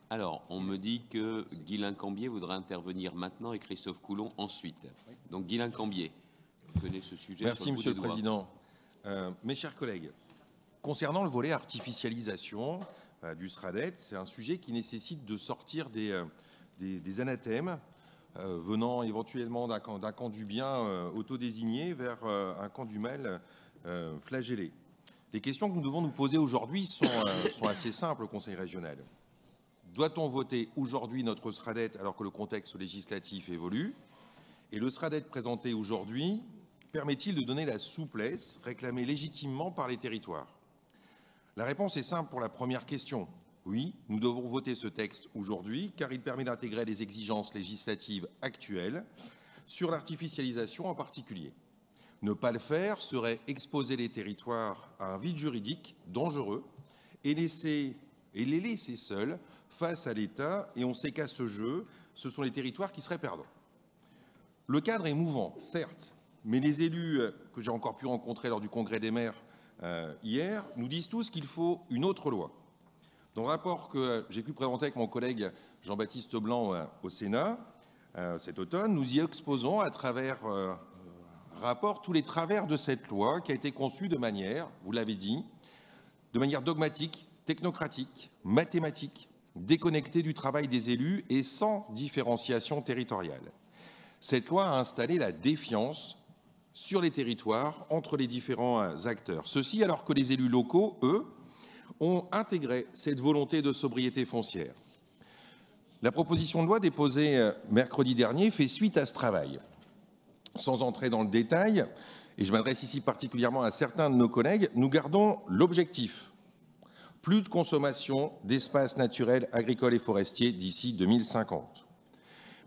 Alors, on me dit que Guylain Cambier voudra intervenir maintenant et Christophe Coulon ensuite. Donc, Guylain Cambier, vous connaissez ce sujet. Merci, Monsieur le Président. Mes chers collègues, concernant le volet artificialisation du SRADET, c'est un sujet qui nécessite de sortir des anathèmes venant éventuellement d'un camp du bien autodésigné vers un camp du mal flagellé. Les questions que nous devons nous poser aujourd'hui sont assez simples au Conseil régional. Doit-on voter aujourd'hui notre SRADET alors que le contexte législatif évolue? Et le SRADET présenté aujourd'hui permet-il de donner la souplesse réclamée légitimement par les territoires? La réponse est simple pour la première question. Oui, nous devons voter ce texte aujourd'hui car il permet d'intégrer les exigences législatives actuelles sur l'artificialisation en particulier. Ne pas le faire serait exposer les territoires à un vide juridique dangereux et les laisser seuls face à l'État, et on sait qu'à ce jeu, ce sont les territoires qui seraient perdants. Le cadre est mouvant, certes, mais les élus que j'ai encore pu rencontrer lors du congrès des maires hier nous disent tous qu'il faut une autre loi. Dans le rapport que j'ai pu présenter avec mon collègue Jean-Baptiste Blanc au Sénat cet automne, nous y exposons à travers rapport tous les travers de cette loi qui a été conçue de manière, vous l'avez dit, de manière dogmatique, technocratique, mathématique, déconnectée du travail des élus et sans différenciation territoriale. Cette loi a installé la défiance sur les territoires entre les différents acteurs. Ceci alors que les élus locaux, eux, ont intégré cette volonté de sobriété foncière. La proposition de loi déposée mercredi dernier fait suite à ce travail. Sans entrer dans le détail, et je m'adresse ici particulièrement à certains de nos collègues, nous gardons l'objectif: plus de consommation d'espaces naturels, agricoles et forestiers d'ici 2050.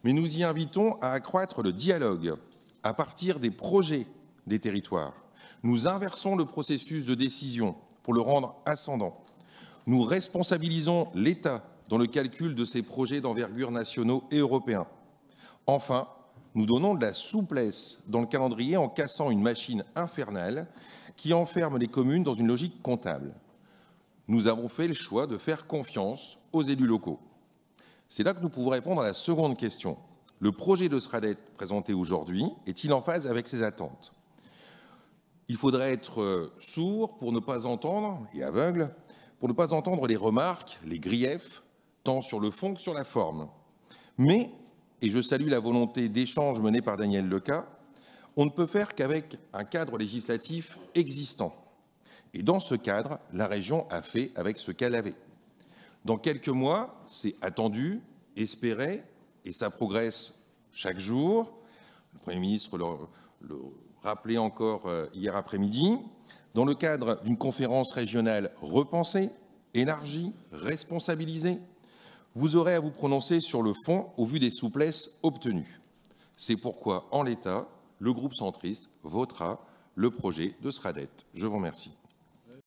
Mais nous y invitons à accroître le dialogue à partir des projets des territoires. Nous inversons le processus de décision pour le rendre ascendant. Nous responsabilisons l'État dans le calcul de ces projets d'envergure nationaux et européens. Enfin, nous donnons de la souplesse dans le calendrier en cassant une machine infernale qui enferme les communes dans une logique comptable. Nous avons fait le choix de faire confiance aux élus locaux. C'est là que nous pouvons répondre à la seconde question. Le projet de SRADET présenté aujourd'hui est-il en phase avec ces attentes? Il faudrait être sourd pour ne pas entendre, et aveugle, pour ne pas entendre les remarques, les griefs, tant sur le fond que sur la forme. Mais, et je salue la volonté d'échange menée par Daniel Lecas, on ne peut faire qu'avec un cadre législatif existant. Et dans ce cadre, la région a fait avec ce qu'elle avait. Dans quelques mois, c'est attendu, espéré, et ça progresse chaque jour. Le Premier ministre le rappelait encore hier après-midi. Dans le cadre d'une conférence régionale repensée, élargie, responsabilisée, vous aurez à vous prononcer sur le fond au vu des souplesses obtenues. C'est pourquoi, en l'état, le groupe centriste votera le projet de SRADET. Je vous remercie.